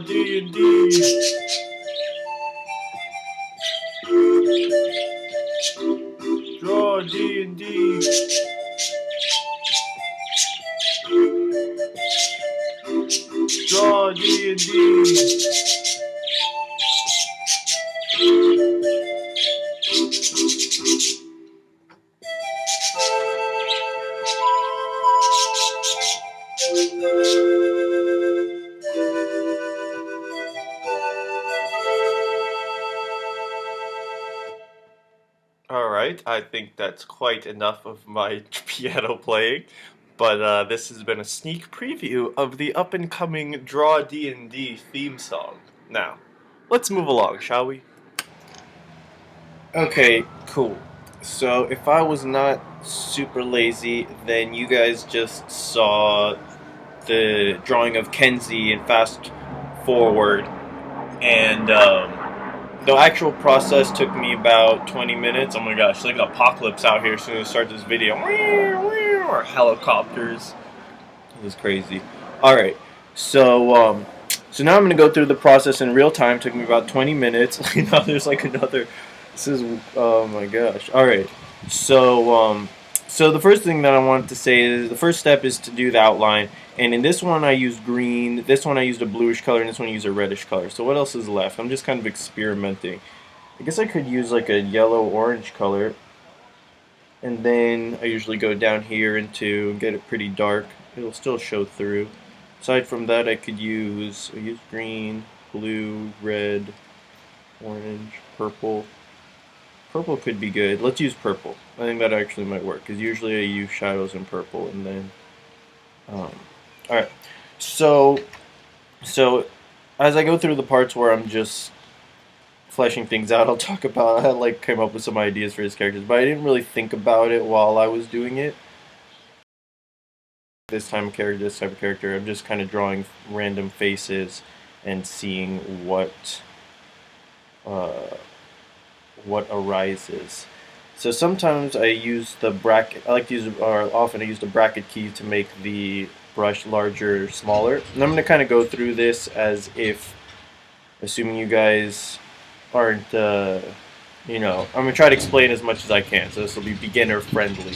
D&D. Draw D&D. Draw D&D. Alright, I think that's quite enough of my piano playing, but this has been a sneak preview of the up-and-coming Draw D&D theme song. Now, let's move along, shall we? Okay, cool. So, if I was not super lazy, then you guys just saw the drawing of Kenzie in Fast Forward, and the actual process took me about 20 minutes. Oh my gosh, it's like an apocalypse out here as soon as I start this video. Or helicopters. This is crazy. Alright, so now I'm going to go through the process in real time. It took me about 20 minutes. Now there's like another. This is, oh my gosh. Alright, so the first thing that I wanted to say is the first step is to do the outline. And in this one I used green, this one I used a bluish color, and this one I used a reddish color. So what else is left? I'm just kind of experimenting. I guess I could use like a yellow-orange color. And then I usually go down here into get it pretty dark. It'll still show through. Aside from that, I use green, blue, red, orange, purple. Purple could be good. Let's use purple. I think that actually might work, because usually I use shadows in purple, and then alright, so as I go through the parts where I'm just fleshing things out, I'll talk about, I like came up with some ideas for his characters, but I didn't really think about it while I was doing it. This type of character, I'm just kind of drawing random faces and seeing what arises. So sometimes I use the bracket, often I use the bracket key to make the brush larger or smaller. And I'm going to kind of go through this as if, assuming you guys aren't, I'm going to try to explain as much as I can. So this will be beginner friendly.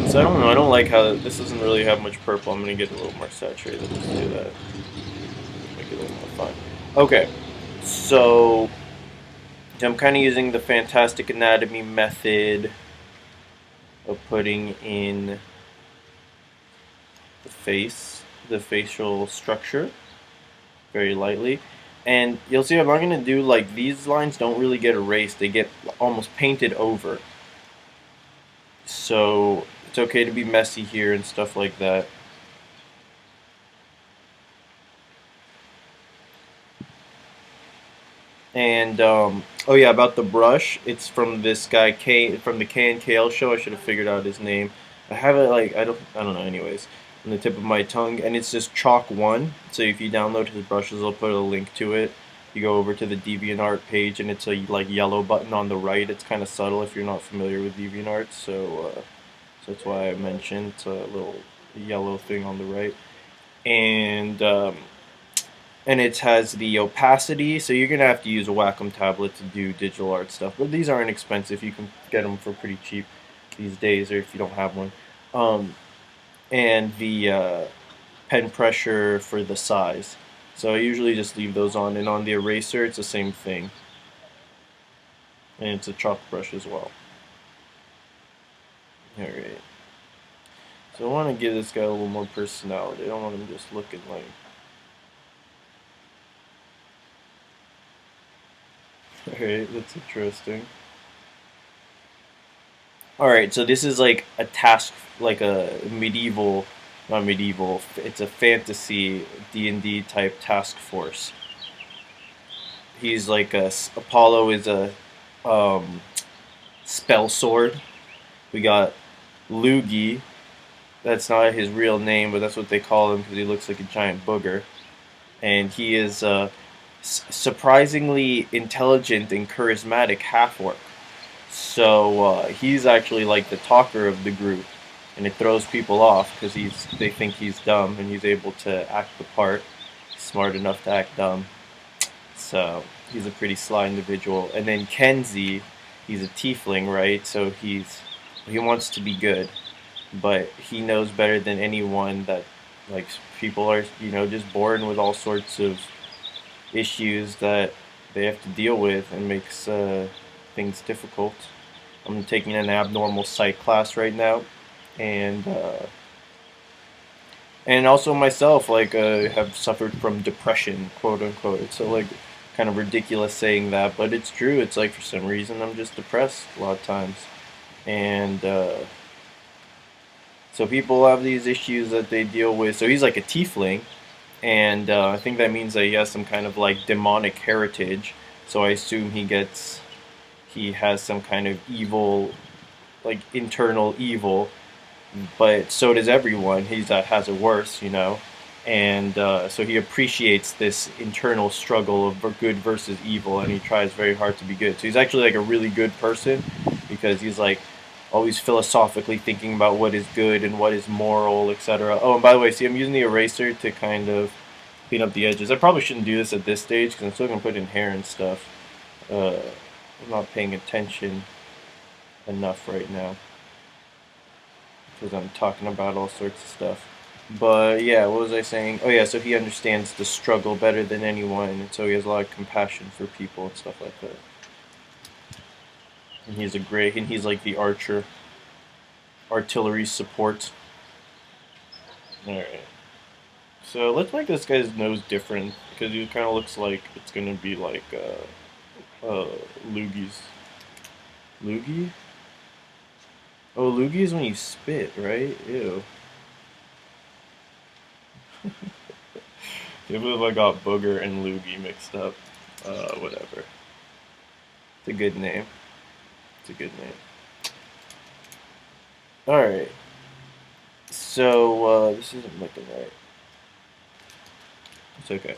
So I don't know, I don't like how this doesn't really have much purple. I'm going to get a little more saturated. Let's do that. Make it a little more fun. Okay, so I'm kind of using the Fantastic Anatomy method of putting in the face, the facial structure, very lightly. And you'll see I'm not going to do, like, these lines don't really get erased, they get almost painted over. So it's okay to be messy here and stuff like that. And oh yeah, about the brush, it's from this guy from the K and KL show. I should have figured out his name. I have it like I don't know. Anyways, on the tip of my tongue, and it's just Chalk 1. So if you download his brushes, I'll put a link to it. You go over to the DeviantArt page, and it's a like yellow button on the right. It's kind of subtle if you're not familiar with DeviantArt, so that's why I mentioned it's a little yellow thing on the right, and it has the opacity, so you're gonna have to use a Wacom tablet to do digital art stuff. But these aren't expensive; you can get them for pretty cheap these days, or if you don't have one. And the pen pressure for the size. So I usually just leave those on, and on the eraser, it's the same thing. And it's a chalk brush as well. Alright. So I want to give this guy a little more personality. I don't want him just looking like. Alright, that's interesting. Alright, so this is like a task, like a medieval, not medieval, it's a fantasy D&D type task force. He's like Apollo is a spell sword. We got Loogie, that's not his real name, but that's what they call him because he looks like a giant booger. And he is surprisingly intelligent and charismatic half-orc. So he's actually like the talker of the group, and it throws people off because they think he's dumb and he's able to act the part. smart enough to act dumb. So he's a pretty sly individual. And then Kenzie, he's a tiefling, right? So he wants to be good, but he knows better than anyone that like people are, just born with all sorts of issues that they have to deal with, and makes things difficult. I'm taking an abnormal psych class right now, and also myself, like, have suffered from depression, quote unquote. It's so like kind of ridiculous saying that, but it's true. It's like for some reason I'm just depressed a lot of times, and so people have these issues that they deal with. So he's like a tiefling, and I think that means that he has some kind of like demonic heritage. So I assume he has some kind of evil, like internal evil, but so does everyone. He's has it worse. And so he appreciates this internal struggle of good versus evil, and he tries very hard to be good. So he's actually like a really good person, because he's like always philosophically thinking about what is good and what is moral, etc. Oh, and by the way, see, I'm using the eraser to kind of clean up the edges. I probably shouldn't do this at this stage because I'm still gonna put in hair and stuff. I'm not paying attention enough right now because I'm talking about all sorts of stuff. But yeah, what was I saying? Oh yeah, so he understands the struggle better than anyone, and so he has a lot of compassion for people and stuff like that. And he's like the artillery support. All right. So let's make this guy's nose different, because he kind of looks like it's gonna be like Loogie's. Loogie? Oh, Loogie is when you spit, right? Ew. Can't believe I got Booger and Loogie mixed up. Whatever. It's a good name. It's a good name. Alright. So, this isn't looking right. It's okay.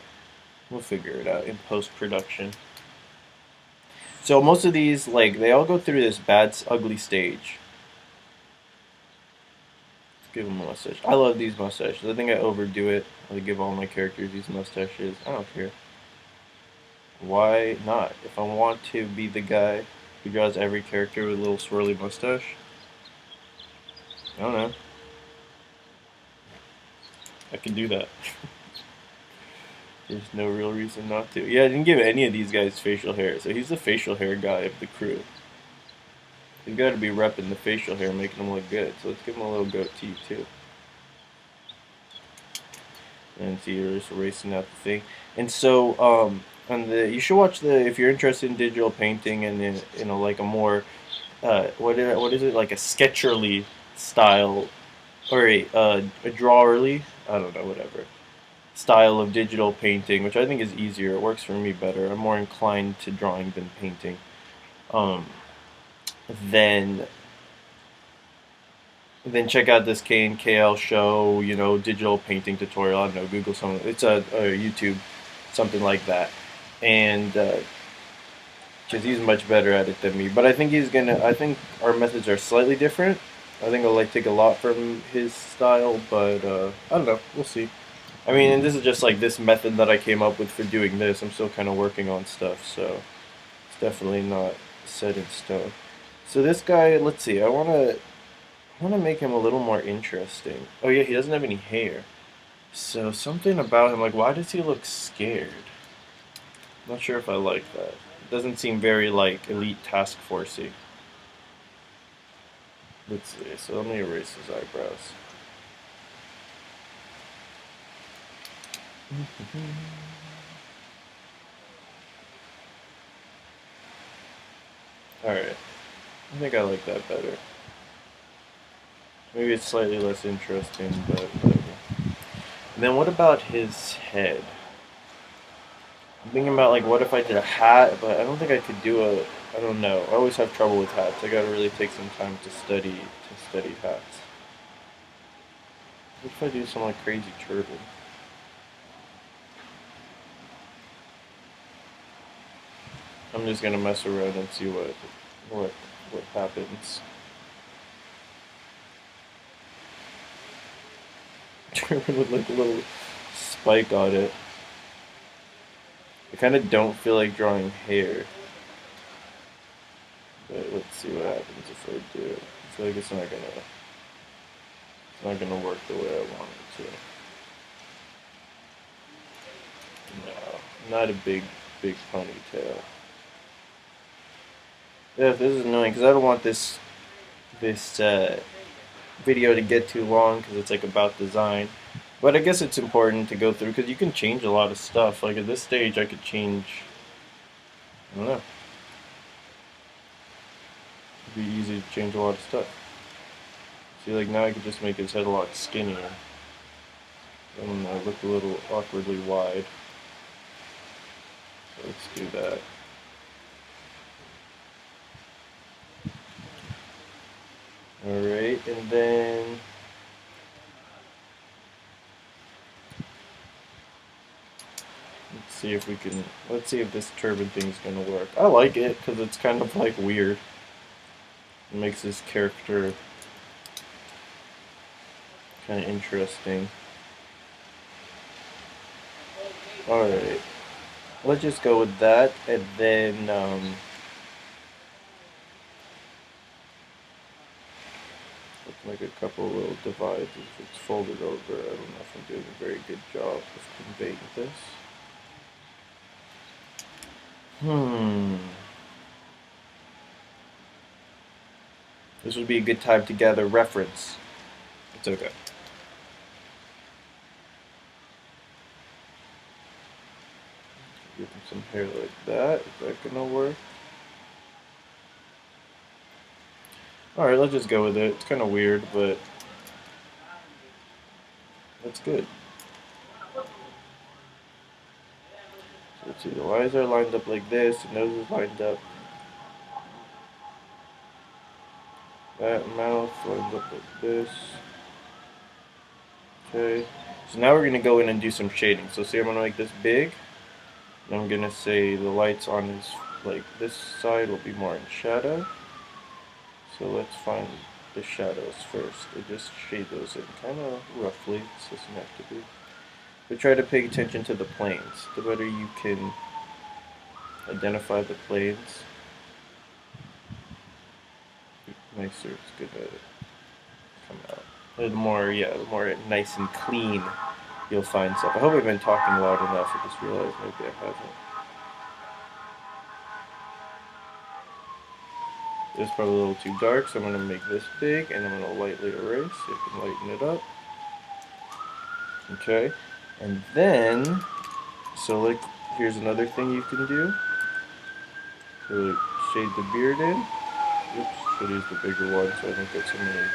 We'll figure it out in post-production. So most of these, like, they all go through this bad, ugly stage. Let's give them a mustache. I love these mustaches. I think I overdo it. I give all my characters these mustaches. I don't care. Why not? If I want to be the guy who draws every character with a little swirly mustache, I don't know. I can do that. There's no real reason not to. Yeah, I didn't give any of these guys facial hair, so he's the facial hair guy of the crew. He's got to be repping the facial hair, making him look good. So let's give him a little goatee too. And see, you're just erasing out the thing. And so, you should watch if you're interested in digital painting and like a more, what is it, like a sketcherly style, or a drawerly, I don't know, whatever style of digital painting, which I think is easier. It works for me better. I'm more inclined to drawing than painting. Um, then check out this KL show, digital painting tutorial. I don't know, Google something. It's a YouTube, something like that. And because he's much better at it than me. But I think I think our methods are slightly different. I think I'll like take a lot from his style, but I don't know. We'll see. I mean, and this is just like this method that I came up with for doing this. I'm still kind of working on stuff, so it's definitely not set in stone. So this guy, let's see. I want to make him a little more interesting. Oh yeah, he doesn't have any hair. So something about him, like, why does he look scared? Not sure if I like that. It doesn't seem very like elite task forcey. Let's see. So let me erase his eyebrows. Alright. I think I like that better. Maybe it's slightly less interesting, but whatever. And then what about his head? I'm thinking about, like, what if I did a hat, but I don't think I could do I don't know. I always have trouble with hats. I gotta really take some time to study hats. What if I do some like crazy turtle? I'm just gonna mess around and see what happens. Turtle with like a little spike on it. kind of don't feel like drawing hair. But let's see what happens if I do. I feel like it's not gonna work the way I want it to. No, not a big ponytail. Yeah, this is annoying because I don't want this video to get too long because it's like about design. But I guess it's important to go through because you can change a lot of stuff. Like at this stage, I could change. I don't know. It'd be easy to change a lot of stuff. See, like now I could just make his head a lot skinnier. And look a little awkwardly wide. So let's do that. Alright, and then let's see if this turban thing's gonna work. I like it because it's kind of like weird. It makes this character kind of interesting. Alright, let's just go with that, and then let's make a couple little divides if it's folded over. I don't know if I'm doing a very good job of conveying this. This would be a good time to gather reference. It's okay. Give him some hair like that. Is that gonna work? Alright, let's just go with it. It's kind of weird, but that's good. So let's see, the eyes are lined up like this, the nose is lined up. That mouth lined up like this. Okay. So now we're gonna go in and do some shading. So see, I'm gonna make this big. And I'm gonna say the lights on his, like this side will be more in shadow. So let's find the shadows first and just shade those in kind of roughly. This doesn't have to be. But try to pay attention to the planes. The better you can identify the planes, the nicer it's gonna come out. The more nice and clean you'll find stuff. I hope I've been talking loud enough. I just realized maybe I haven't. This is probably a little too dark, so I'm going to make this big, and I'm going to lightly erase so you can lighten it up. Okay, and then, so like, here's another thing you can do. So shade the beard in. Oops, should use the bigger one so I don't get so many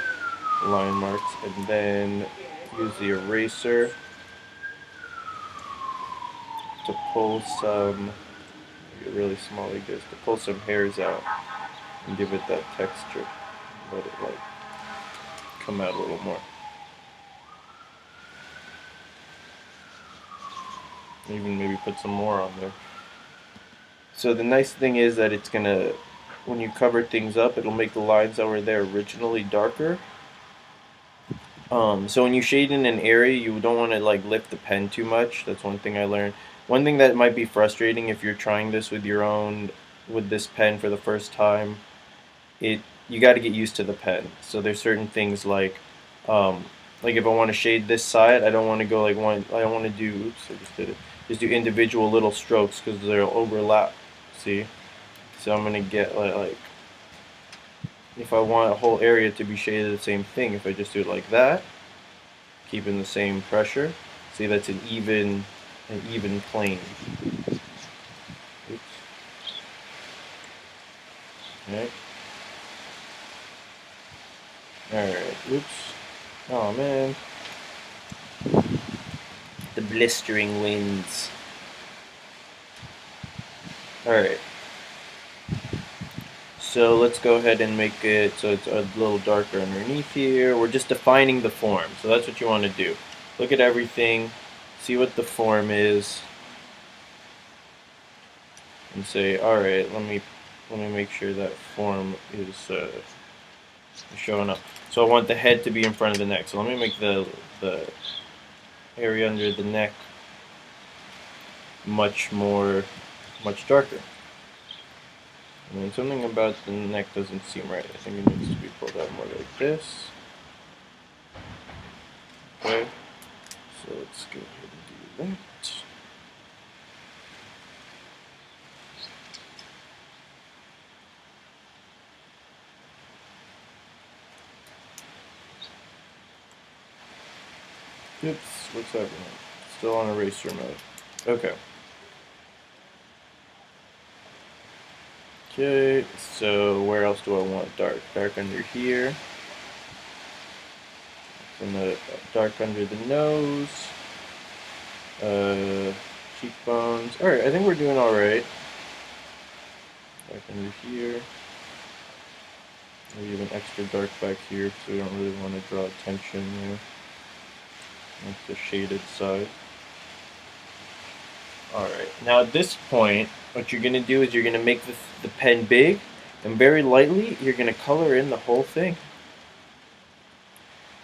line marks. And then use the eraser to pull some, make it really small like this, to pull some hairs out and give it that texture. Let it like come out a little more. Even maybe put some more on there. So the nice thing is that it's gonna, when you cover things up, it'll make the lines that were there originally darker. So when you shade in an area, you don't want to like lift the pen too much. That's one thing I learned. One thing that might be frustrating if you're trying this with with this pen for the first time, you got to get used to the pen. So there's certain things like if I want to shade this side, I don't want to go like one. I don't want to do. Oops, I just did it. Just do individual little strokes because they'll overlap. See, so I'm gonna get like if I want a whole area to be shaded the same thing, if I just do it like that, keeping the same pressure, see that's an even plane. Oops. Okay. Alright, oops. Oh man. The blistering winds. Alright. So let's go ahead and make it so it's a little darker underneath here. We're just defining the form. So that's what you want to do. Look at everything, see what the form is, and say, alright, let me make sure that form is showing up. So I want the head to be in front of the neck. So let me make the area under the neck much darker. And then something about the neck doesn't seem right. I think it needs to be pulled out more like this. Okay, so let's go ahead and do that. Oops, what's happening? Still on eraser mode. Okay. Okay, so where else do I want dark? Dark under here. And the dark under the nose. Cheekbones. Alright, I think we're doing alright. Dark under here. Maybe even extra dark back here because we don't really want to draw attention there. That's the shaded side. Alright, now at this point, what you're going to do is you're going to make the pen big, and very lightly, you're going to color in the whole thing.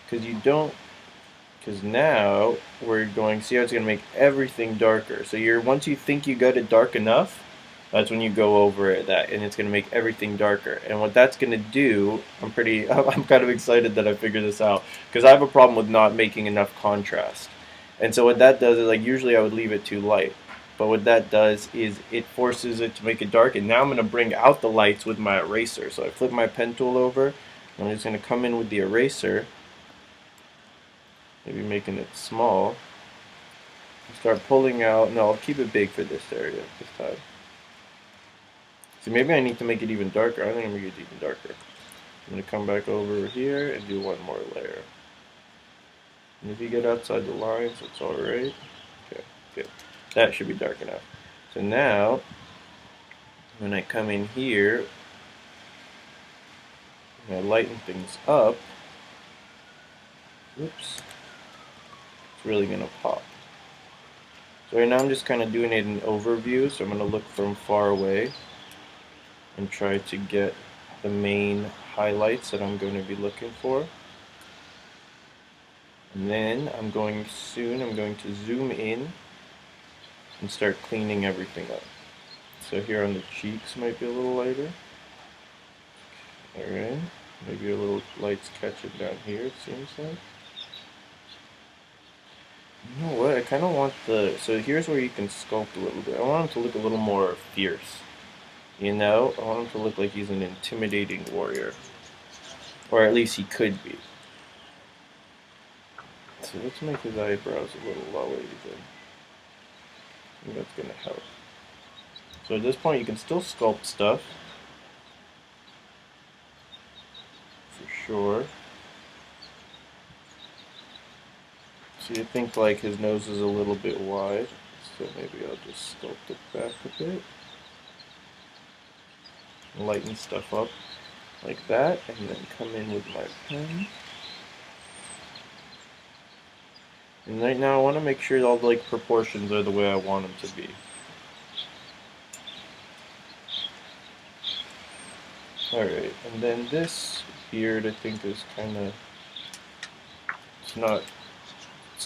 Because now, we're going, see how it's going to make everything darker. So once you think you got it dark enough, that's when you go over that, and it's going to make everything darker. And what that's going to do, I'm kind of excited that I figured this out, because I have a problem with not making enough contrast. And so what that does is, like, usually I would leave it too light. But what that does is it forces it to make it dark, and now I'm going to bring out the lights with my eraser. So I flip my pen tool over, and I'm just going to come in with the eraser, maybe making it small, start pulling out. No, I'll keep it big for this area this time. See, maybe I need to make it even darker. I think I'm going to make it even darker. I'm going to come back over here and do one more layer. And if you get outside the lines, it's alright. Okay, good. That should be dark enough. So now, when I come in here, and I lighten things up, oops, it's really going to pop. So right now I'm just kind of doing it in overview, so I'm going to look from far away and try to get the main highlights that I'm going to be looking for. And then I'm going to zoom in and start cleaning everything up. So here on the cheeks might be a little lighter. Alright, maybe a little light's catching down here, it seems like. You know what, I kind of want so here's where you can sculpt a little bit. I want him to look a little more fierce. You know, I want him to look like he's an intimidating warrior. Or at least he could be. So let's make his eyebrows a little lower even. I think that's going to help. So at this point you can still sculpt stuff. For sure. So you think like his nose is a little bit wide. So maybe I'll just sculpt it back a bit. Lighten stuff up like that, and then come in with my pen. And right now I want to make sure all the like proportions are the way I want them to be. Alright, and then this beard I think is kind of, it's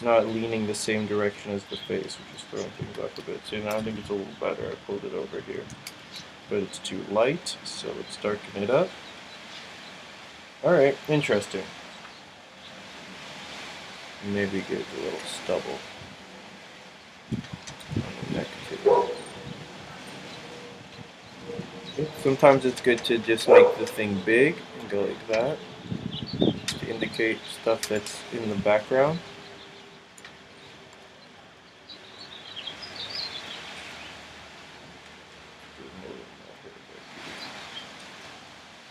not leaning the same direction as the face, which is throwing things off a bit. So now I think it's a little better. I pulled it over here. But it's too light, so let's darken it up. Alright, interesting. Maybe get a little stubble on the neck too. Sometimes it's good to just make the thing big and go like that to indicate stuff that's in the background.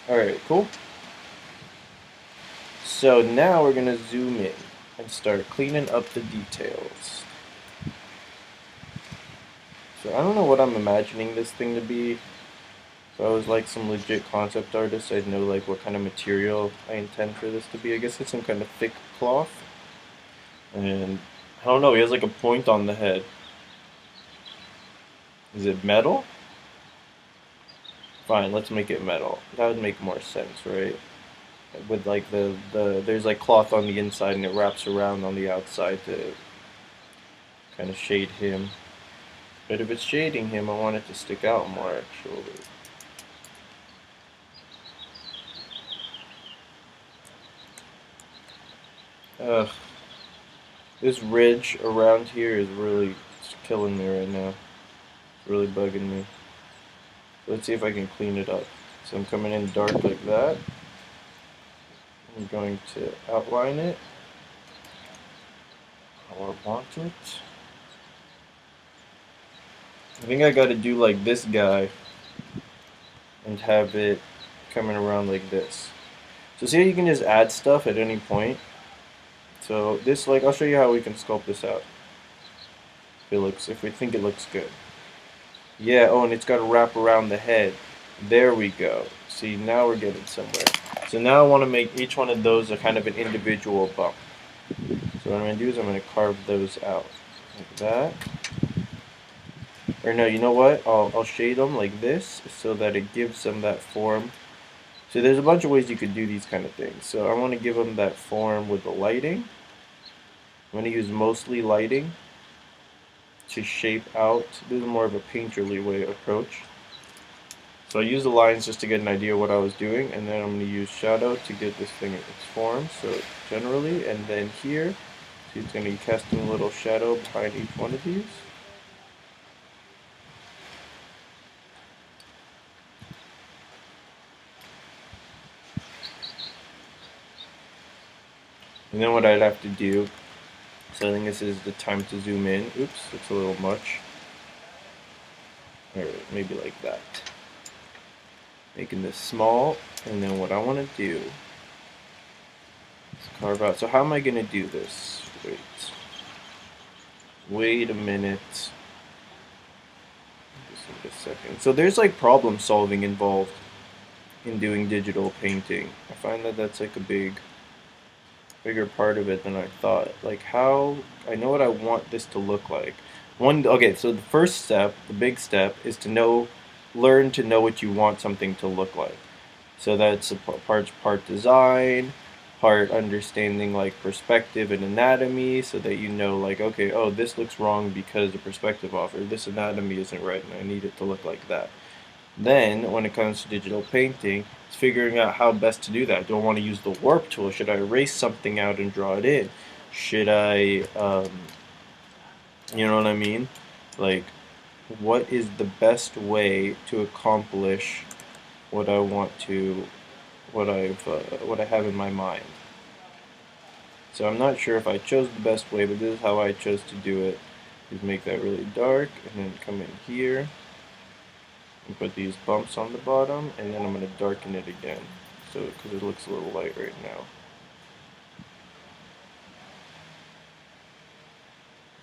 Alright, cool. So now we're going to zoom in and start cleaning up the details. So I don't know what I'm imagining this thing to be. If I was like some legit concept artist, I'd know like what kind of material I intend for this to be. I guess it's some kind of thick cloth. And I don't know, he has like a point on the head. Is it metal? Fine, let's make it metal. That would make more sense, right? With like there's like cloth on the inside and it wraps around on the outside to kind of shade him. But if it's shading him, I want it to stick out more, actually. Ugh. This ridge around here is really killing me right now. It's really bugging me. Let's see if I can clean it up. So I'm coming in dark like that. I'm going to outline it how I want it. I think I gotta do like this guy and have it coming around like this. So see how you can just add stuff at any point? So this, like, I'll show you how we can sculpt this out. If we think it looks good. Yeah, oh, and it's got to wrap around the head. There we go. See, now we're getting somewhere. So now I want to make each one of those a kind of an individual bump. So what I'm going to do is I'm going to carve those out. Like that. Or no, you know what? I'll shade them like this so that it gives them that form. So there's a bunch of ways you could do these kind of things. So I want to give them that form with the lighting. I'm going to use mostly lighting to shape out. This is more of a painterly way approach. So I use the lines just to get an idea of what I was doing, and then I'm going to use shadow to get this thing its form. So generally, and then here, so it's going to be casting a little shadow behind each one of these. And then what I'd have to do, so I think this is the time to zoom in. Oops, it's a little much. Or maybe like that. Making this small, and then what I want to do is carve out. So how am I going to do this? Wait a minute. Just a second. So there's like problem solving involved in doing digital painting. I find that that's like a bigger part of it than I thought. Like how I know what I want this to look like. Okay, so the first step, the big step, is to learn to know what you want something to look like. So that's a part design, part understanding like perspective and anatomy, so that you know like, okay, oh, this looks wrong because the perspective off, or this anatomy isn't right and I need it to look like that. Then, when it comes to digital painting, it's figuring out how best to do that. Do I want to use the warp tool? Should I erase something out and draw it in? Should I, you know what I mean? Like, what is the best way to accomplish what I want to, what I have in my mind? So I'm not sure if I chose the best way, but this is how I chose to do it. Is make that really dark, and then come in here and put these bumps on the bottom, and then I'm going to darken it again, so because it looks a little light right now.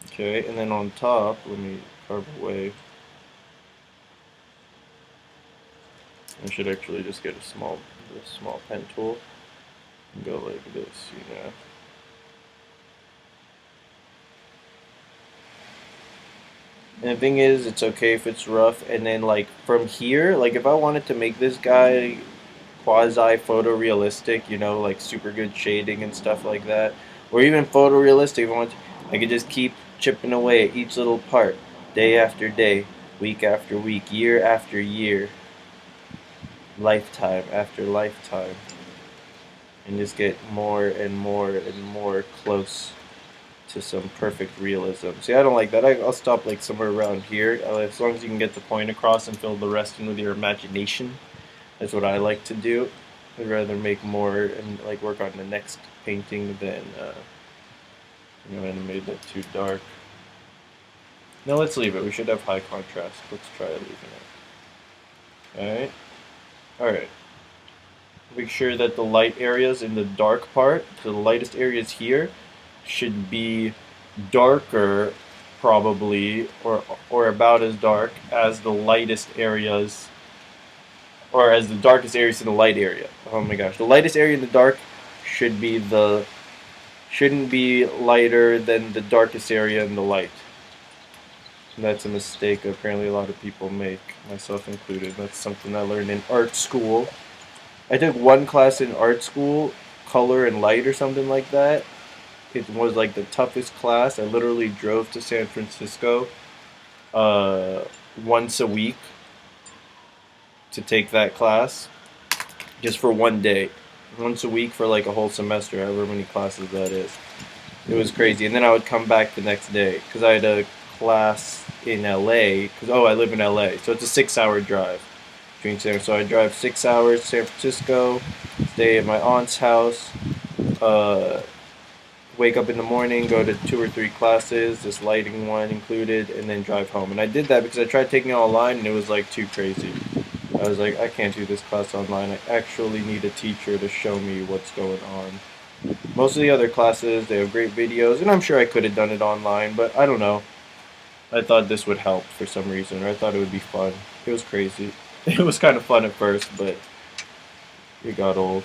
Okay, and then on top, let me carve away. I should actually just get a small pen tool and go like this, you know. And the thing is, it's okay if it's rough. And then, like, from here, like, if I wanted to make this guy quasi photorealistic, you know, like super good shading and stuff like that, or even photorealistic, if I want to, I could just keep chipping away at each little part, day after day, week after week, year after year, lifetime after lifetime, and just get more and more and more close to some perfect realism. See, I don't like that. I'll stop like somewhere around here. As long as you can get the point across and fill the rest in with your imagination. That's what I like to do. I'd rather make more and like work on the next painting than animate that too dark. No, let's leave it. We should have high contrast. Let's try leaving it. Alright. Alright. Make sure that the light areas in the dark part, so the lightest areas here, should be darker probably, or about as dark as the lightest areas, or as the darkest areas in the light area. Oh my gosh, the lightest area in the dark shouldn't be lighter than the darkest area in the light. That's a mistake apparently a lot of people make, myself included. That's something I learned in art school. I took one class in art school, color and light or something like that. It was like the toughest class. I literally drove to San Francisco uh, once a week to take that class, just for one day, once a week for like a whole semester, however many classes that is. It was crazy, and then I would come back the next day because I had a class in LA. Because I live in LA, so it's a 6-hour drive between San. So I drive 6 hours to San Francisco, stay at my aunt's house, uh, wake up in the morning, go to 2 or 3 classes, this lighting one included, and then drive home. And I did that because I tried taking it online and it was like too crazy. I was like, I can't do this class online. I actually need a teacher to show me what's going on. Most of the other classes, they have great videos, and I'm sure I could have done it online, but I don't know. I thought this would help for some reason, or I thought it would be fun. It was crazy. It was kind of fun at first, but it got old.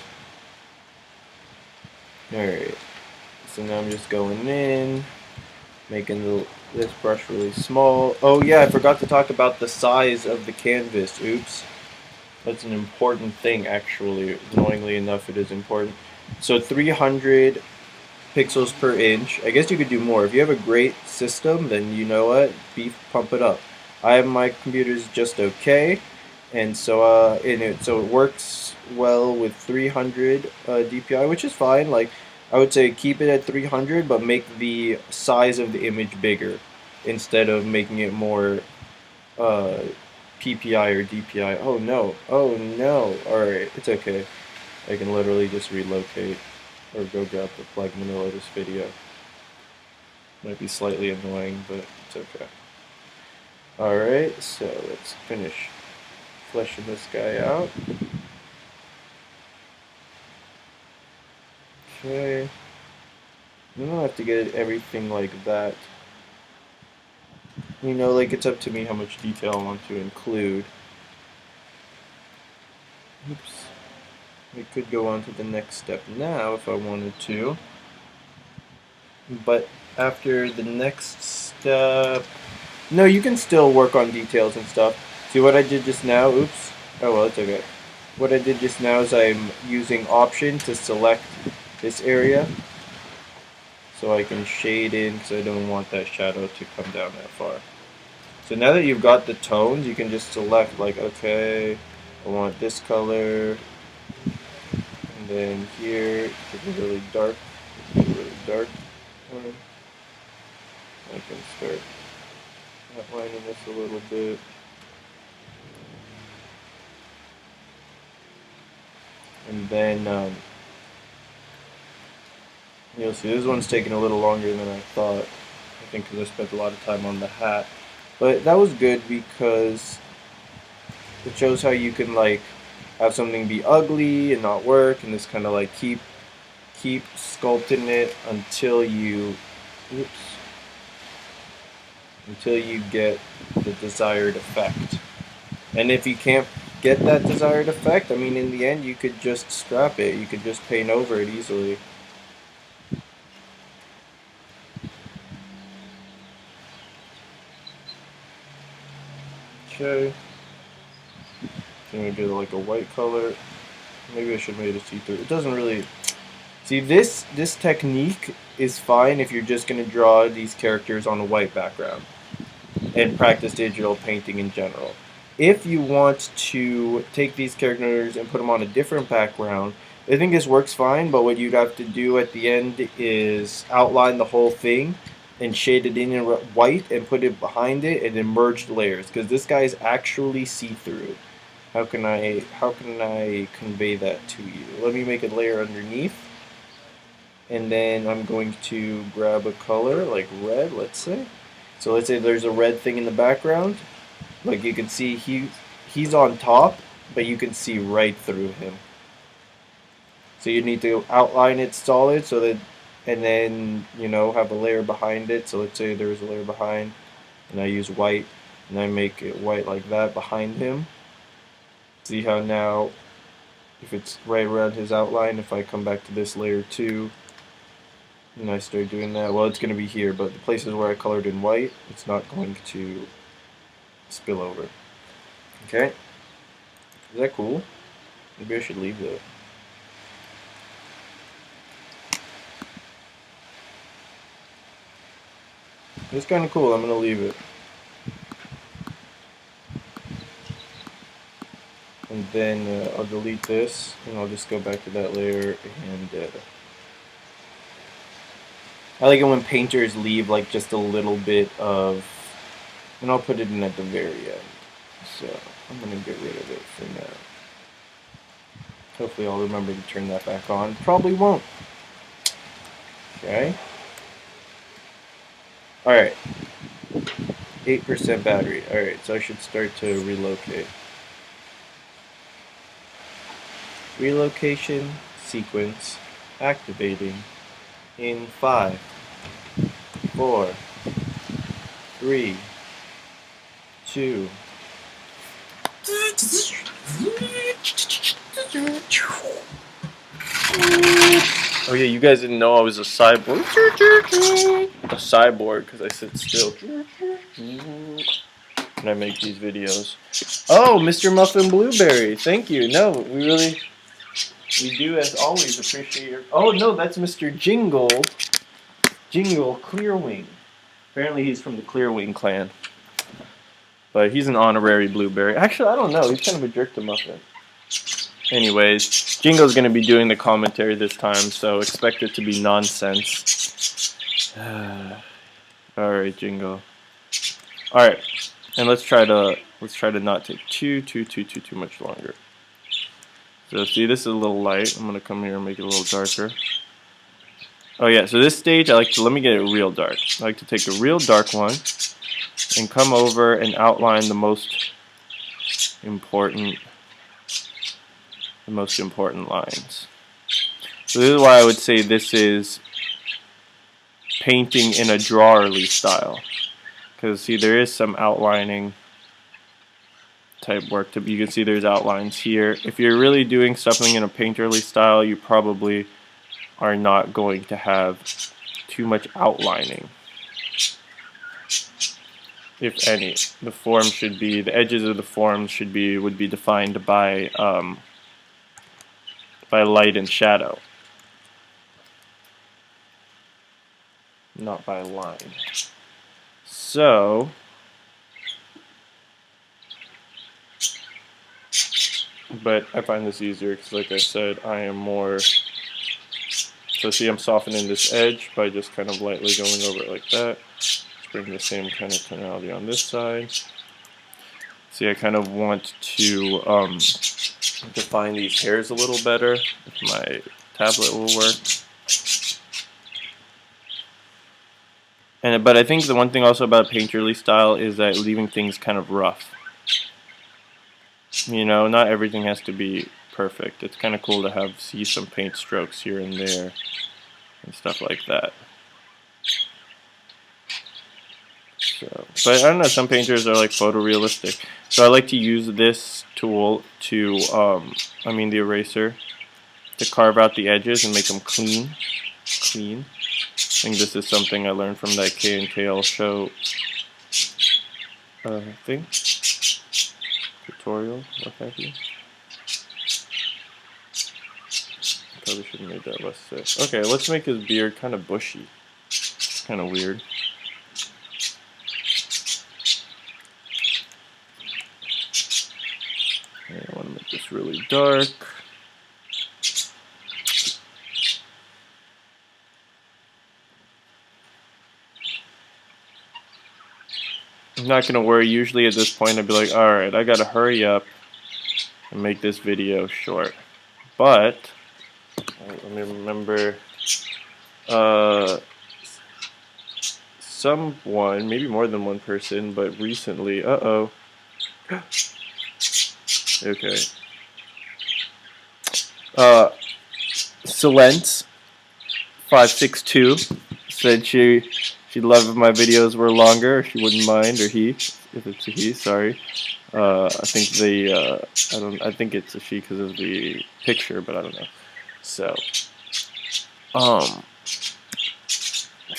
Alright, so now I'm just going in, making this brush really small. Oh yeah, I forgot to talk about the size of the canvas. Oops. That's an important thing, actually. Annoyingly enough, it is important. So 300 pixels per inch. I guess you could do more. If you have a great system, then you know what? Pump it up. I have my computer's just okay, and so it works well with 300 DPI, which is fine. Like I would say, keep it at 300, but make the size of the image bigger instead of making it more uh, PPI or DPI. Oh no! Oh no! All right, it's okay. I can literally just relocate or go grab the plug in the middle of this video. Might be slightly annoying, but it's okay. Alright, so let's finish fleshing this guy out. Okay. You don't have to get everything like that. You know, like it's up to me how much detail I want to include. Oops. We could go on to the next step now if I wanted to. But after the next step... No, you can still work on details and stuff. See what I did just now? Oops. Oh well, it's okay. What I did just now is I'm using Option to select this area so I can shade in because I don't want that shadow to come down that far. So now that you've got the tones, you can just select like, okay, I want this color, and then here, it's a really dark one. I can start outlining this a little bit. And then you'll see this one's taking a little longer than I thought. I think because I spent a lot of time on the hat. But that was good because it shows how you can like have something be ugly and not work, and just kind of like keep sculpting it oops, until you get the desired effect. And if you can't get that desired effect, I mean, in the end, you could just scrap it. You could just paint over it easily. Okay. I'm gonna do like a white color. Maybe I should have made it see-through. It doesn't really... See, this technique is fine if you're just gonna draw these characters on a white background and practice digital painting in general. If you want to take these characters and put them on a different background, I think this works fine, but what you'd have to do at the end is outline the whole thing and shade it in white and put it behind it and then merge the layers, because this guy is actually see-through. How can I convey that to you? Let me make a layer underneath, and then I'm going to grab a color like red, let's say. So let's say there's a red thing in the background. Like you can see he's on top, but you can see right through him. So you need to outline it solid so that, and then, you know, have a layer behind it. So let's say there's a layer behind, and I use white, and I make it white like that behind him. See how now, if it's right around his outline, if I come back to this layer 2, and I start doing that, well, it's going to be here, but the places where I colored in white, it's not going to spill over. Okay? Is that cool? Maybe I should leave that. It's kind of cool. I'm going to leave it. And then I'll delete this, and I'll just go back to that layer. And I like it when painters leave like just a little bit of, and I'll put it in at the very end. So I'm gonna get rid of it for now. Hopefully I'll remember to turn that back on. Probably won't. Okay. Alright. 8% battery. Alright, so I should start to relocate. Relocation sequence activating in 5, 4, 3, 2. Oh yeah, you guys didn't know I was a cyborg. A cyborg because I sit still. When I make these videos. Oh, Mr. Muffin Blueberry, thank you. No, we do as always appreciate your. Oh no, that's Mr. Jingle Clearwing. Apparently he's from the Clearwing clan. But he's an honorary blueberry. Actually, I don't know. He's kind of a jerk to Muffin. Anyways, Jingo's going to be doing the commentary this time, so expect it to be nonsense. Alright, Jingo. Alright, and let's try to not take too much longer. So see, this is a little light. I'm going to come here and make it a little darker. Oh yeah, so this stage, let me get it real dark. I like to take a real dark one and come over and outline the most important lines. So this is why I would say this is painting in a drawerly style. Because see, there is some outlining type work. You can see there's outlines here. If you're really doing something in a painterly style, you probably are not going to have too much outlining. If any, the edges of the form would be defined by light and shadow, not by line. So, but I find this easier because, like I said, I am more. So see, I'm softening this edge by just kind of lightly going over it like that. Let's bring the same kind of tonality on this side. See, I kind of want to define these hairs a little better. If my tablet will work. But I think the one thing also about painterly style is that leaving things kind of rough. You know, not everything has to be perfect. It's kind of cool to see some paint strokes here and there and stuff like that. So, but I don't know, some painters are like photorealistic. So I like to use this tool to, the eraser, to carve out the edges and make them clean. I think this is something I learned from that K&KL show thing. Tutorial, what have you. Probably should have made that less thick. Okay, let's make his beard kind of bushy. It's kind of weird. Okay, I want to make this really dark. I'm not going to worry. Usually at this point I'd be like, alright, I got to hurry up and make this video short. But, let me remember, someone, maybe more than one person, but recently, okay. Silence562 said she'd love if my videos were longer, or she wouldn't mind, or he, if it's a he, sorry. I think I think it's a she because of the picture, but I don't know. So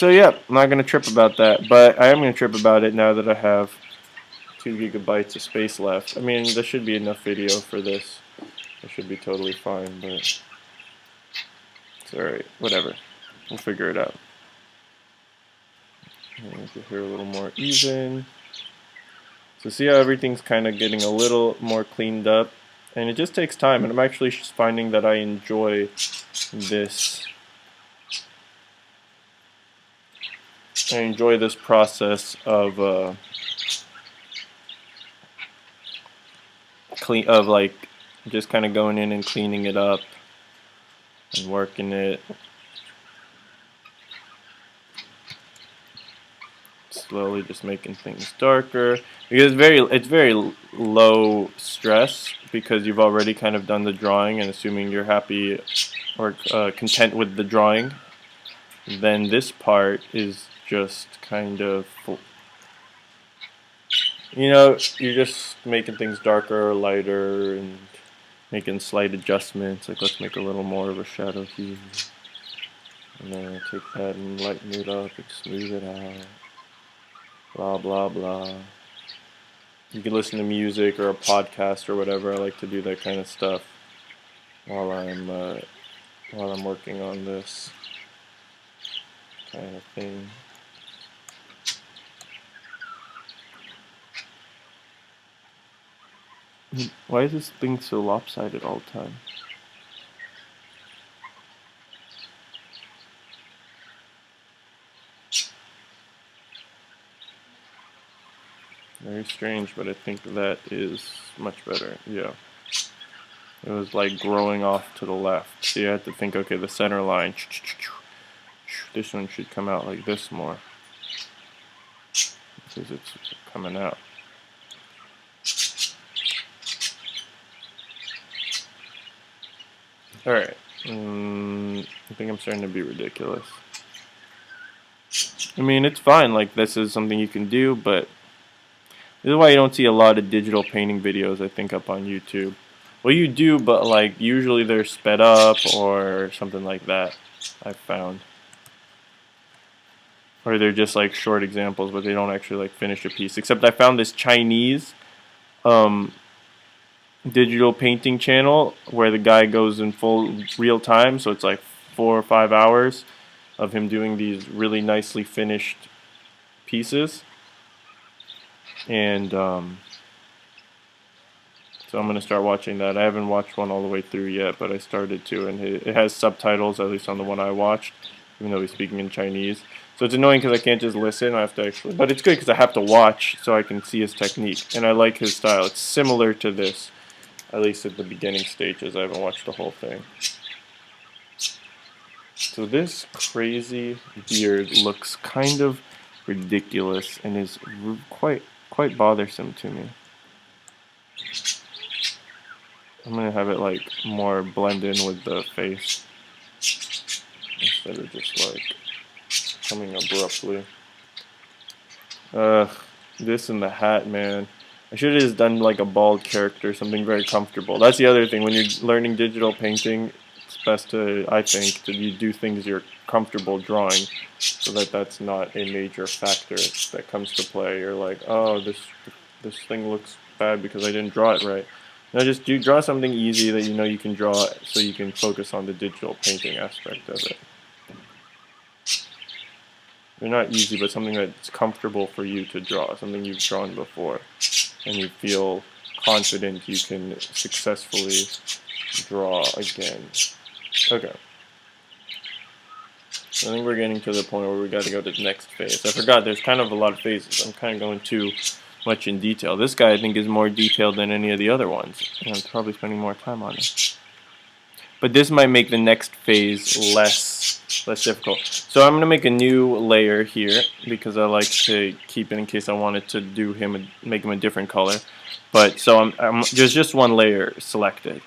yeah, I'm not gonna trip about that, but I am gonna trip about it now that I have 2 gigabytes of space left. I mean, there should be enough video for this. It should be totally fine, but it's alright, whatever. We'll figure it out. Make it here a little more even. So see how everything's kind of getting a little more cleaned up. And it just takes time, and I'm actually just finding that I enjoy this. I enjoy this process of like just kind of going in and cleaning it up and working it. Slowly just making things darker, because it's very low stress, because you've already kind of done the drawing, and assuming you're happy or content with the drawing, then this part is just kind of, you're just making things darker or lighter and making slight adjustments, like let's make a little more of a shadow here, and then take that and lighten it up and smooth it out. Blah, blah, blah. You can listen to music or a podcast or whatever. I like to do that kind of stuff while I'm working on this kind of thing. Why is this thing so lopsided all the time? Very strange, but I think that is much better. Yeah. It was like growing off to the left. So you had to think, okay, the center line, this one should come out like this more, because it's coming out. Alright. I think I'm starting to be ridiculous. I mean, it's fine, like this is something you can do, but this is why you don't see a lot of digital painting videos, I think, up on YouTube. Well, you do, but like usually they're sped up or something like that, I've found. Or they're just like short examples, but they don't actually like finish a piece. Except I found this Chinese digital painting channel where the guy goes in full real time, so it's like 4 or 5 hours of him doing these really nicely finished pieces. And so I'm going to start watching that. I haven't watched one all the way through yet, but I started to, and it has subtitles, at least on the one I watched, even though he's speaking in Chinese. So it's annoying because I can't just listen, I have to actually, but it's good because I have to watch so I can see his technique, and I like his style. It's similar to this, at least at the beginning stages. I haven't watched the whole thing. So this crazy beard looks kind of ridiculous and is quite bothersome to me. I'm gonna have it like more blend in with the face instead of just like coming abruptly. This and the hat, man. I should have just done like a bald character, something very comfortable. That's the other thing. When you're learning digital painting, it's best to, I think, to you do things you're comfortable drawing, so that that's not a major factor that comes to play. You're like, oh, this thing looks bad because I didn't draw it right. No, just do draw something easy that you know you can draw, so you can focus on the digital painting aspect of it. They're not easy, but something that's comfortable for you to draw, something you've drawn before, and you feel confident you can successfully draw again. Okay. So I think we're getting to the point where we got to go to the next phase. I forgot there's kind of a lot of phases. I'm kind of going too much in detail. This guy, I think, is more detailed than any of the other ones, and I'm probably spending more time on it. But this might make the next phase less difficult. So I'm going to make a new layer here, because I like to keep it in case I wanted to do him and make him a different color. But so there's just one layer selected.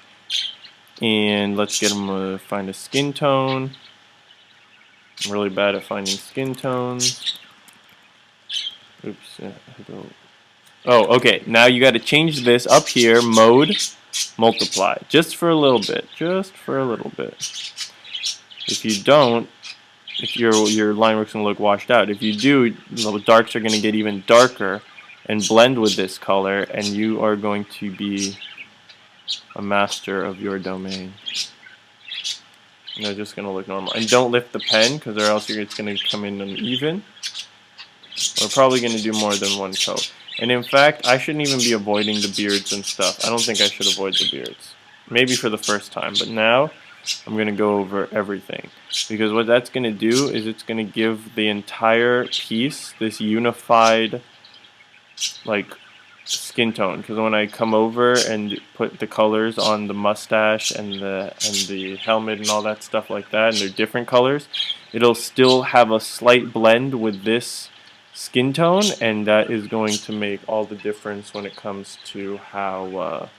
And let's get him to find a skin tone. I'm really bad at finding skin tones. Oops. Oh, okay. Now you got to change this up here, mode, multiply, just for a little bit. Just for a little bit. If you don't, if your line work's going to look washed out. If you do, the darks are going to get even darker and blend with this color, and you are going to be a master of your domain. And they're just going to look normal. And don't lift the pen, because or else it's going to come in uneven. We're probably going to do more than one coat. And in fact, I shouldn't even be avoiding the beards and stuff. I don't think I should avoid the beards. Maybe for the first time, but now I'm going to go over everything. Because what that's going to do is it's going to give the entire piece this unified, like, skin tone. Because when I come over and put the colors on the mustache and the helmet and all that stuff like that, and they're different colors, it'll still have a slight blend with this skin tone, and that is going to make all the difference when it comes to how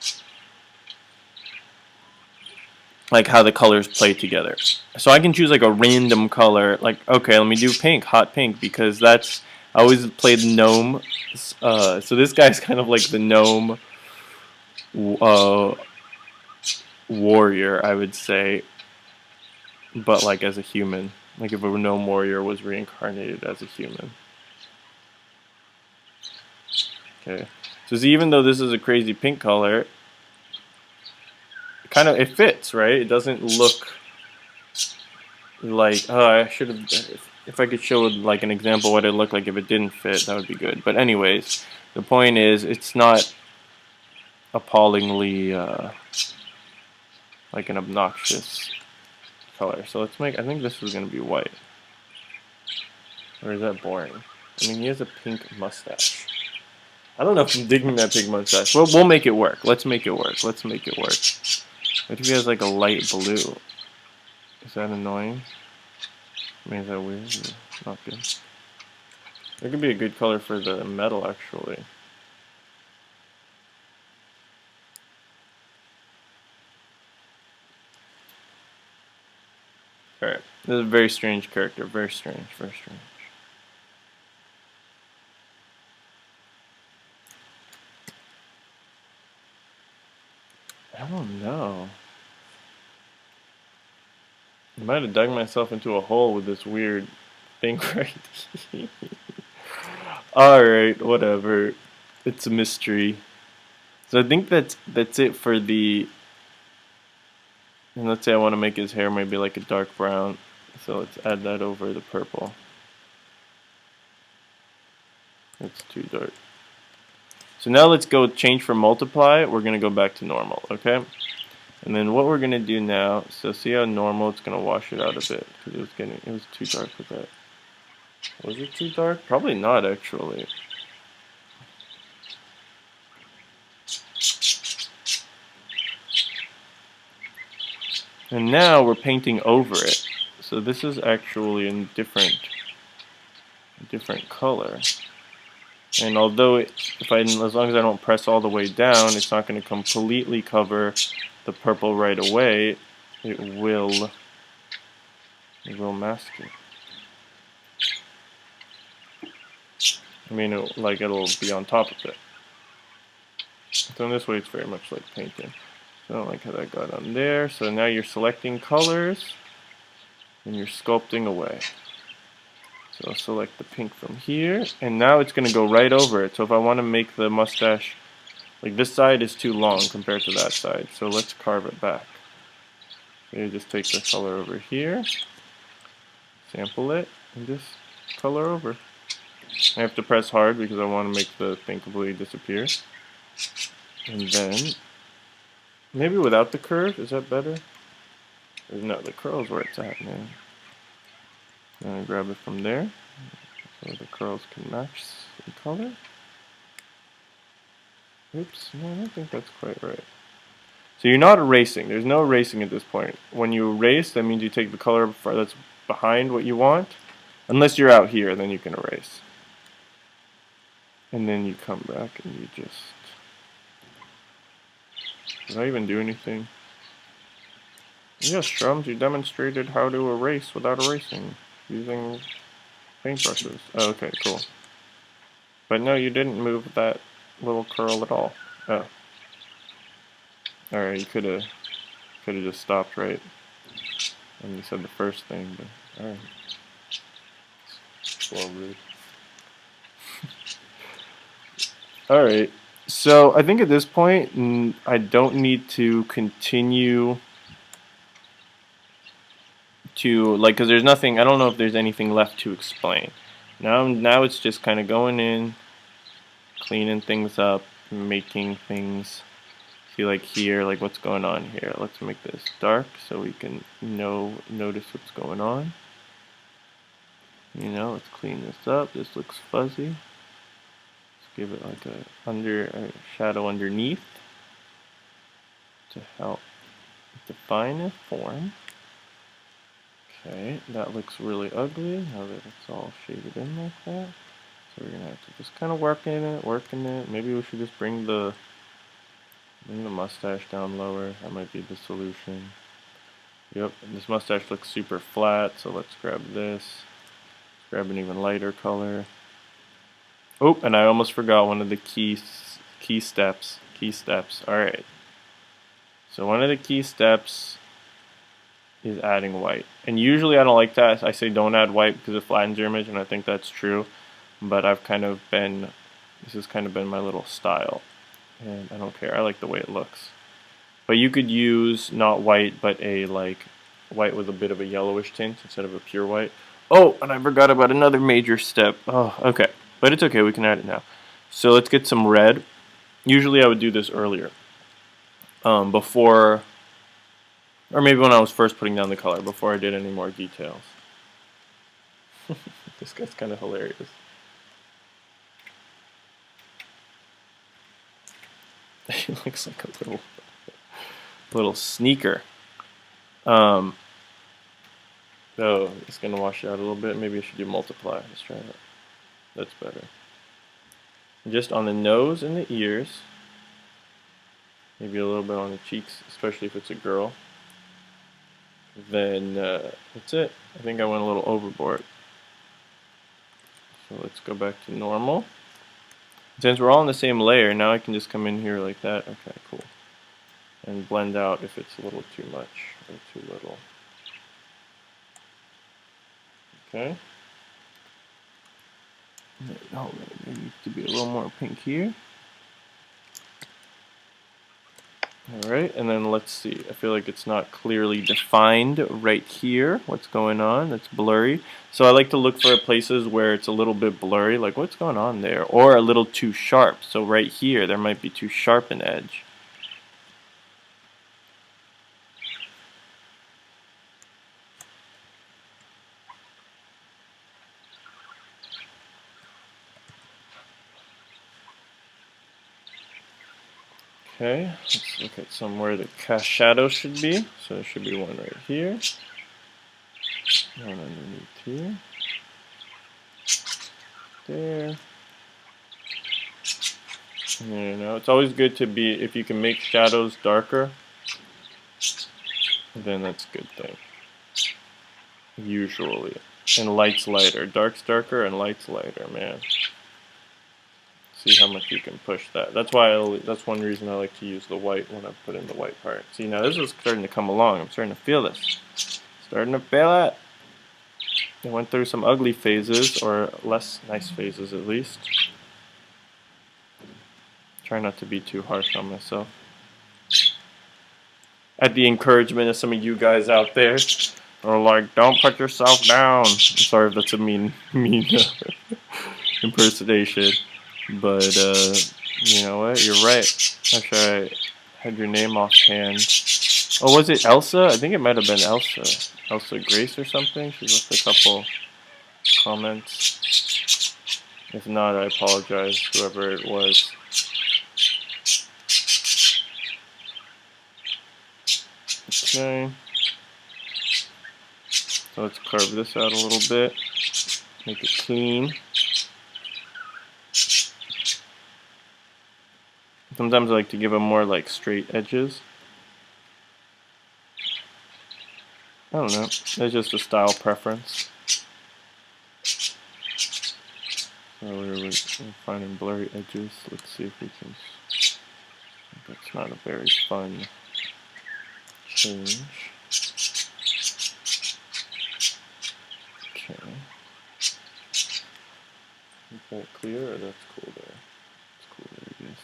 like how the colors play together. So I can choose like a random color, like okay, let me do pink, hot pink, because that's I always played gnome. So this guy's kind of like the gnome uh, warrior, I would say, but like as a human, like if a gnome warrior was reincarnated as a human. Okay, so see, even though this is a crazy pink color, it fits, right? It doesn't look like I should have. If I could show like an example what it looked like if it didn't fit, that would be good. But anyways, the point is it's not appallingly like an obnoxious color. So let's make. I think this is gonna be white. Or is that boring? I mean, he has a pink mustache. I don't know if I'm digging that pink mustache. Well, we'll make it work. Let's make it work. Let's make it work. What if he has like a light blue? Is that annoying? I mean, is that weird? Not good. It could be a good color for the metal, actually. Alright, this is a very strange character. Very strange, very strange. I don't know. I might have dug myself into a hole with this weird thing right here. Alright, whatever. It's a mystery. So I think that's it for the... And let's say I want to make his hair maybe like a dark brown. So let's add that over the purple. It's too dark. So now let's go change from multiply. We're going to go back to normal, okay? And then what we're going to do now, so see how normal, it's going to wash it out a bit. Because it was too dark with that. Was it too dark? Probably not, actually. And now we're painting over it. So this is actually in different color. And although as long as I don't press all the way down, it's not going to completely cover the purple right away. It will mask it. I mean, it'll be on top of it. So in this way, it's very much like painting. So I don't like how that got on there. So now you're selecting colors, and you're sculpting away. So I'll select the pink from here, and now it's going to go right over it. So if I want to make the mustache, like this side is too long compared to that side, so let's carve it back. So you just take the color over here, sample it, and just color over. I have to press hard because I want to make the thing completely disappear. And then, maybe without the curve, is that better? No, the curl is where it's at, man. Then I grab it from there, so the curls can match the color. Oops, no, I don't think that's quite right. So you're not erasing. There's no erasing at this point. When you erase, that means you take the color that's behind what you want. Unless you're out here, then you can erase. And then you come back and you just... Did I even do anything? Yes, Shrums, you demonstrated how to erase without erasing. Using paintbrushes. Oh, okay, cool. But no, you didn't move that little curl at all. Oh. Alright, you could have just stopped right when you said the first thing, but alright. It's well rude. Alright, so I think at this point, I don't need to continue to, like, because there's nothing, I don't know if there's anything left to explain. Now it's just kind of going in, cleaning things up, making things. See, like here, like what's going on here. Let's make this dark so we can notice what's going on. You know, let's clean this up. This looks fuzzy. Let's give it like a shadow underneath to help define its form. Okay, that looks really ugly now that it's all shaded in like that. So we're gonna have to just kind of work in it. Maybe we should just bring the mustache down lower. That might be the solution. Yep, this mustache looks super flat, so let's grab this. Let's grab an even lighter color. Oh, and I almost forgot one of the key steps. Alright. So one of the key steps is adding white. And usually I don't like that. I say don't add white because it flattens your image, and I think that's true. But this has kind of been my little style. And I don't care. I like the way it looks. But you could use not white, but a white with a bit of a yellowish tint instead of a pure white. Oh, and I forgot about another major step. Oh, okay. But it's okay. We can add it now. So let's get some red. Usually I would do this earlier. Before, or maybe when I was first putting down the color, before I did any more details. This guy's kind of hilarious. He looks like a little sneaker. Oh, it's gonna wash out a little bit. Maybe I should do multiply. Let's try that. That's better. Just on the nose and the ears. Maybe a little bit on the cheeks, especially if it's a girl. Then that's it. I think I went a little overboard. So let's go back to normal. Since we're all in the same layer, now I can just come in here like that. Okay, cool. And blend out if it's a little too much or too little. Okay. Oh, maybe needs to be a little more pink here. Alright, and then let's see. I feel like it's not clearly defined right here. What's going on? It's blurry. So I like to look for places where it's a little bit blurry, like what's going on there? Or a little too sharp. So right here, there might be too sharp an edge. Okay, let's look at somewhere the cast shadow should be. So there should be one right here. One underneath here. There. You know, it's always good to be, if you can make shadows darker, then that's a good thing. Usually. And lights lighter. Dark's darker and light's lighter, man. See how much you can push that. That's one reason I like to use the white when I put in the white part. See, now this is starting to come along. I'm starting to feel this. Starting to feel it. I went through some ugly phases, or less nice phases at least. Try not to be too harsh on myself. At the encouragement of some of you guys out there, are like, don't put yourself down. I'm sorry if that's a mean impersonation. But, you know what? You're right. I'm sure I had your name offhand. Oh, was it Elsa? I think it might have been Elsa. Elsa Grace or something? She left a couple comments. If not, I apologize, whoever it was. Okay. So let's carve this out a little bit. Make it clean. Sometimes I like to give them more like straight edges. I don't know. It's just a style preference. So we're finding blurry edges. Let's see if we can. That's not a very fun change. Okay. Is that clear, or that's cool there? It's cool there, I guess.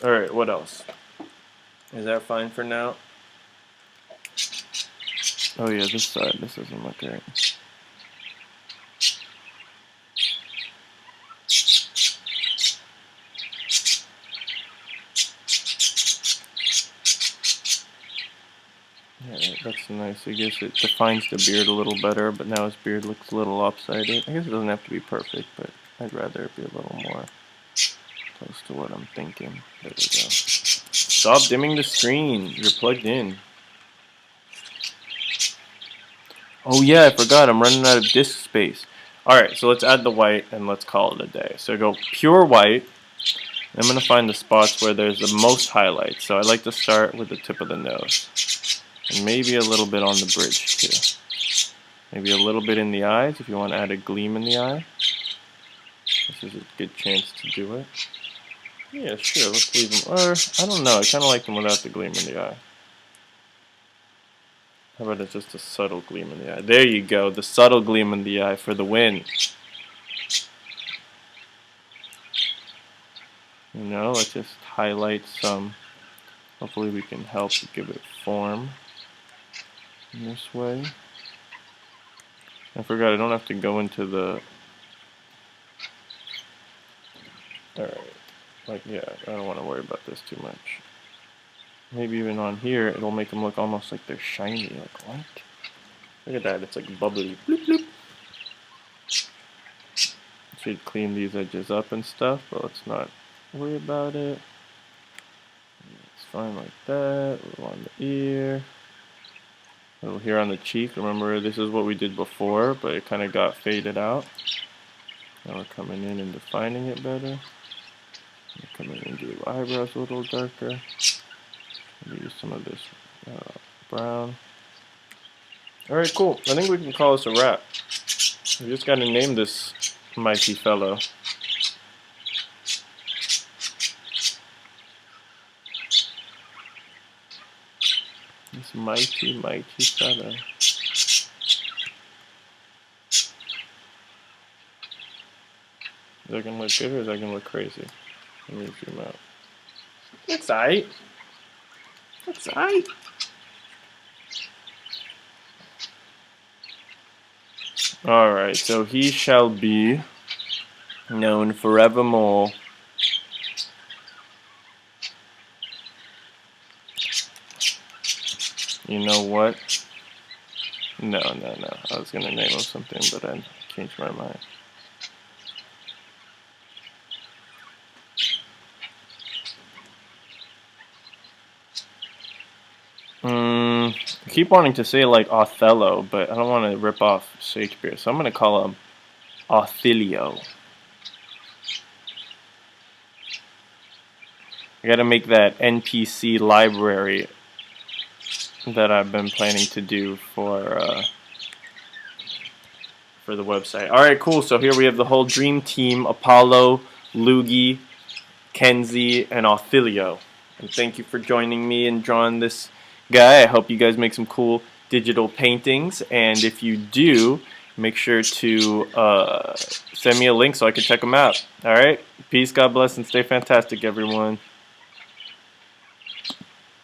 Alright, what else? Is that fine for now? Oh yeah, this side, this doesn't look right. Yeah, that's nice. I guess it defines the beard a little better, but now his beard looks a little lopsided. I guess it doesn't have to be perfect, but I'd rather it be a little more close to what I'm thinking. There we go. Stop dimming the screen. You're plugged in. Oh yeah, I forgot. I'm running out of disk space. Alright, so let's add the white and let's call it a day. So go pure white. I'm going to find the spots where there's the most highlights. So I like to start with the tip of the nose. And maybe a little bit on the bridge too. Maybe a little bit in the eyes if you want to add a gleam in the eye. This is a good chance to do it. Yeah, sure, let's leave them. Or, I don't know, I kind of like them without the gleam in the eye. How about it's just a subtle gleam in the eye? There you go, the subtle gleam in the eye for the win. You know, let's just highlight some. Hopefully we can help give it form in this way. I forgot, I don't have to go into the... Alright, like, yeah, I don't want to worry about this too much. Maybe even on here, it'll make them look almost like they're shiny. Like, what? Look at that, it's like bubbly. Bloop, bloop. Should clean these edges up and stuff, but let's not worry about it. It's fine like that. A little on the ear. A little here on the cheek. Remember, this is what we did before, but it kind of got faded out. Now we're coming in and defining it better. We're coming in and do the eyebrows a little darker. Maybe use some of this brown. Alright, cool. I think we can call this a wrap. We just got to name this mighty fellow. This mighty, mighty fellow. Is that gonna look good or is that gonna look crazy? Let me zoom out. Looks aight. Looks aight. Alright, so he shall be known forevermore. You know what? No. I was gonna name him something, but I changed my mind. I keep wanting to say like Othello, but I don't want to rip off Shakespeare, so I'm gonna call him Othelio. I gotta make that NPC library that I've been planning to do for the website. Alright, cool. So here we have the whole dream team: Apollo, Luigi, Kenzie, and Othelio. And thank you for joining me in drawing this guy. I hope you guys make some cool digital paintings. And if you do, make sure to send me a link so I can check them out. Alright? Peace, God bless, and stay fantastic, everyone.